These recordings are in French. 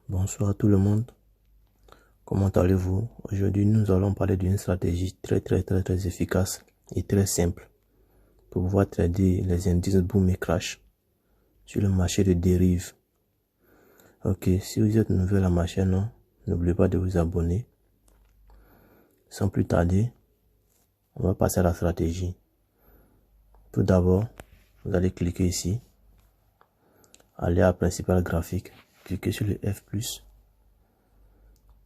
Bonsoir à tout le monde, comment allez-vous? Aujourd'hui nous allons parler d'une stratégie très efficace et très simple pour pouvoir trader les indices boom et crash sur le marché de dérives. Ok, si vous êtes nouvel à ma chaîne, n'oubliez pas de vous abonner. Sans plus tarder, on va passer à la stratégie. Tout d'abord, vous allez cliquer ici, aller à principal graphique, cliquez sur le F+,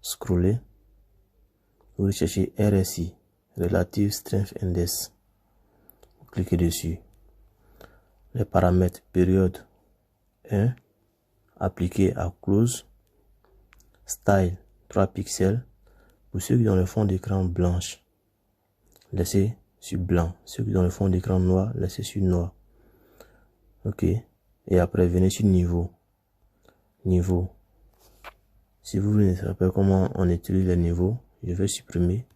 scroller, vous recherchez RSI, Relative Strength Index, vous cliquez dessus. Les paramètres période 1, appliqué à close, style 3 pixels, pour ceux qui ont le fond d'écran blanche, laissez sur blanc, ceux qui ont le fond d'écran noir, laissez sur noir. Ok, et après venez sur niveau. Si vous ne savez pas comment on utilise les niveaux, je vais supprimer.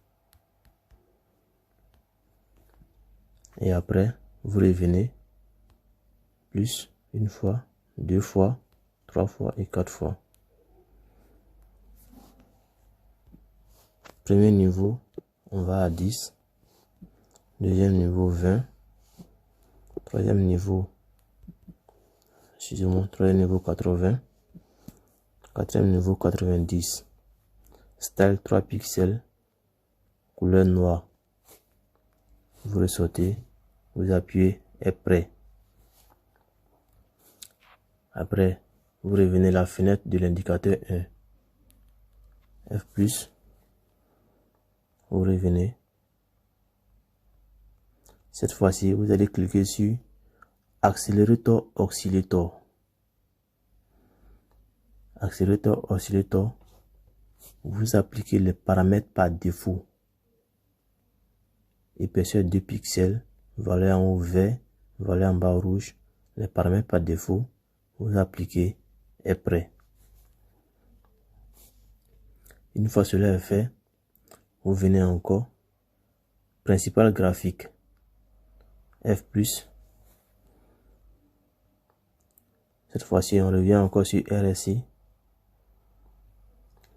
Et après, vous revenez plus une fois, deux fois, trois fois et quatre fois. Premier niveau, on va à 10. Deuxième niveau 20. Troisième niveau, troisième niveau 80. Quatrième niveau 90. Style 3 pixels. Couleur noire. Vous ressortez. Vous appuyez est prêt. Après, vous revenez à la fenêtre de l'indicateur 1. F+. Vous revenez. Cette fois-ci, vous allez cliquer sur accélérateur oscillator. Accélérateur oscillator, vous appliquez les paramètres par défaut. Épaisseur 2 pixels, valeur en haut vert, valeur en bas rouge. Les paramètres par défaut, vous appliquez est prêt. Une fois cela est fait, vous venez encore, principal graphique, F+. Cette fois-ci, on revient encore sur RSI.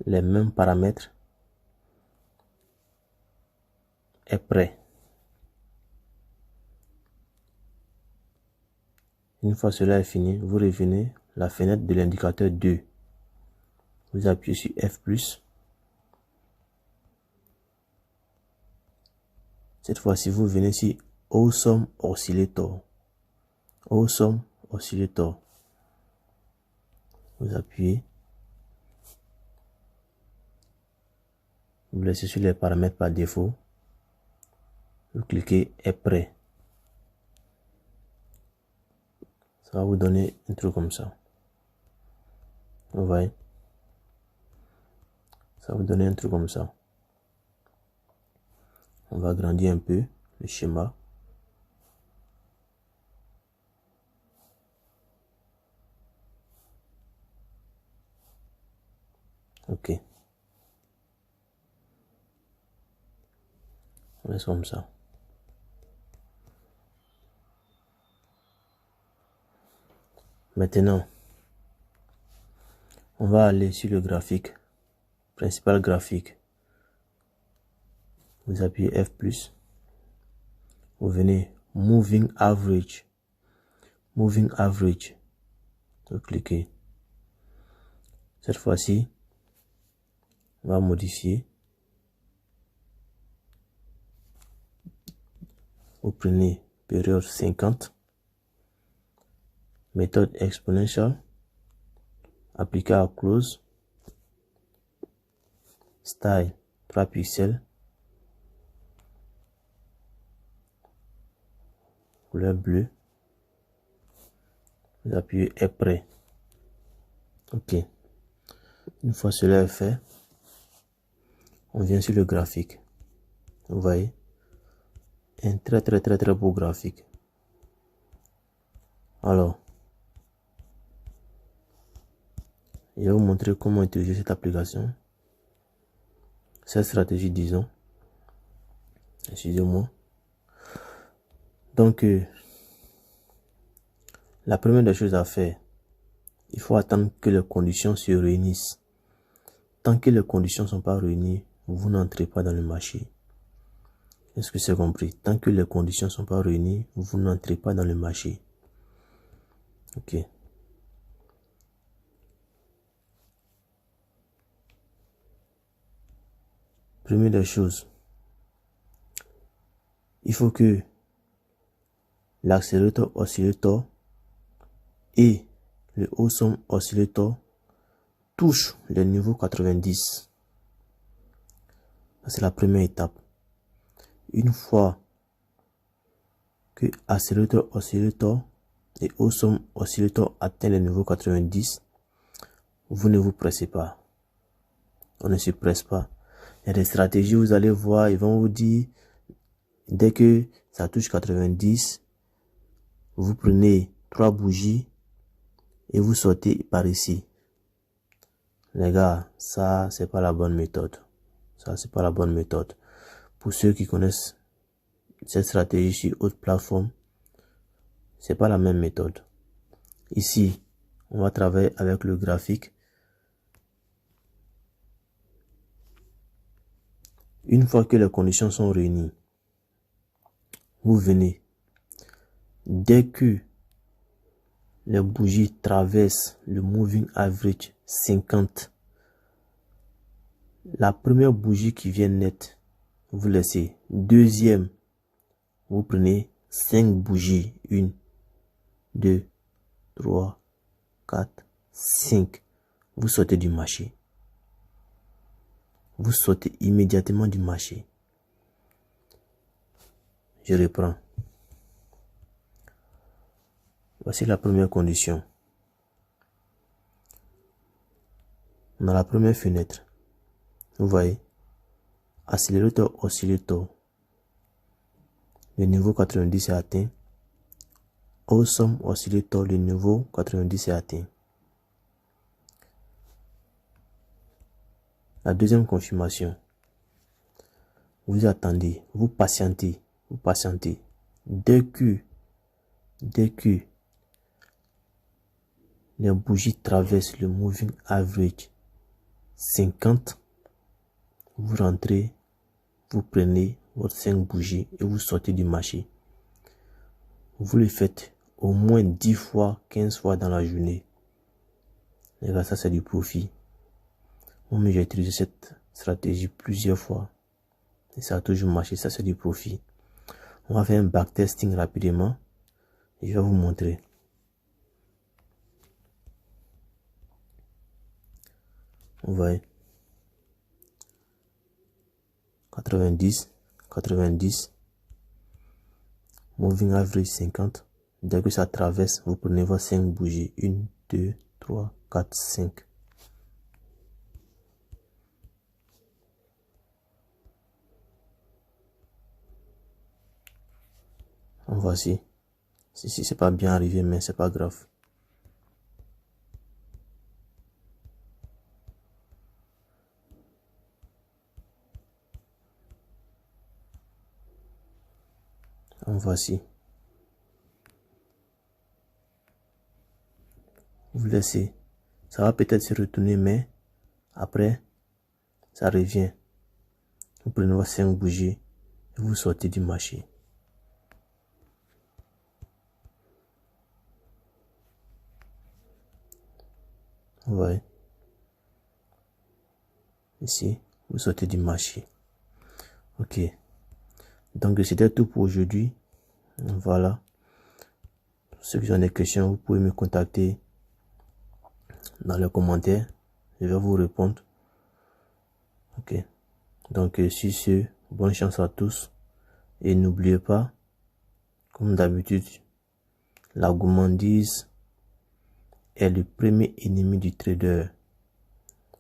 Les mêmes paramètres. Est prêt. Une fois cela est fini, vous revenez à la fenêtre de l'indicateur 2. Vous appuyez sur F+. Cette fois-ci, vous venez sur Awesome Oscillator. Awesome Oscillator. Vous appuyez. Vous laissez sur les paramètres par défaut. Vous cliquez est prêt. Ça va vous donner un truc comme ça. Vous voyez? Ça va vous donner un truc comme ça. On va agrandir un peu le schéma. Ok. On laisse comme ça. Maintenant, on va aller sur le graphique, principal graphique. Vous appuyez F+. Vous venez Moving Average. Moving Average. Vous cliquez. Cette fois-ci, on va modifier. Vous prenez période 50. Méthode exponentielle. Appliquée à close. Style 3 pixels. Couleur bleue. Vous appuyez est prêt. Ok. Une fois cela est fait, on vient sur le graphique. Vous voyez, un très beau graphique. Alors, je vais vous montrer comment utiliser cette application, cette stratégie, disons. Excusez-moi. Donc, la première des choses à faire, il faut attendre que les conditions se réunissent. Tant que les conditions ne sont pas réunies, vous n'entrez pas dans le marché. Est-ce que c'est compris? Tant que les conditions ne sont pas réunies, vous n'entrez pas dans le marché. Ok. Première des choses, il faut que l'accélérateur oscillateur et le Awesome oscillator touchent le niveau 90. C'est la première étape. Une fois que accélérateur oscillator et Awesome oscillator atteignent le niveau 90, vous ne vous pressez pas. On ne se presse pas. Il y a des stratégies, vous allez voir, ils vont vous dire, dès que ça touche 90, vous prenez 3 bougies et vous sortez par ici. Les gars, ça, c'est pas la bonne méthode. Ça, c'est pas la bonne méthode. Pour ceux qui connaissent cette stratégie sur autre plateforme, c'est pas la même méthode. Ici, on va travailler avec le graphique. Une fois que les conditions sont réunies, vous venez. Dès que les bougies traversent le moving average 50, la première bougie qui vient net, vous laissez. Deuxième, vous prenez 5 bougies. 1, 2, 3, 4, 5. Vous sortez du marché. Vous sortez immédiatement du marché. Je reprends. Voici la première condition. On a la première fenêtre. Vous voyez, accélérateur oscillateur. Le niveau 90 est atteint. Awesome oscillator, le niveau 90 est atteint. La deuxième confirmation. Vous attendez, vous patientez. Dès que les bougies traversent le moving average 50, vous rentrez, vous prenez votre 5 bougies et vous sortez du marché. Vous le faites au moins 10 fois, 15 fois dans la journée. Les gars, ça c'est du profit. Moi, j'ai utilisé cette stratégie plusieurs fois. Et ça a toujours marché. Ça c'est du profit. On va faire un backtesting rapidement. Et je vais vous montrer. Vous voyez. 90, 90. Moving average 50. Dès que ça traverse, vous prenez vos 5 bougies. 1, 2, 3, 4, 5. Voici. Si c'est pas bien arrivé, mais c'est pas grave. Voici. Vous laissez. Ça va peut-être se retourner, mais après, ça revient. Vous prenez vos 5 bougies et vous sortez du marché. Vous voyez. Ici, vous sortez du marché. Ok. Donc, c'était tout pour aujourd'hui. Voilà. Ceux qui ont des questions, vous pouvez me contacter dans les commentaires. Je vais vous répondre. Ok. Donc, sur ce, bonne chance à tous. Et n'oubliez pas, comme d'habitude, la gourmandise est le premier ennemi du trader.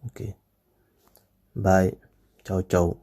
Ok. Bye. Ciao, ciao.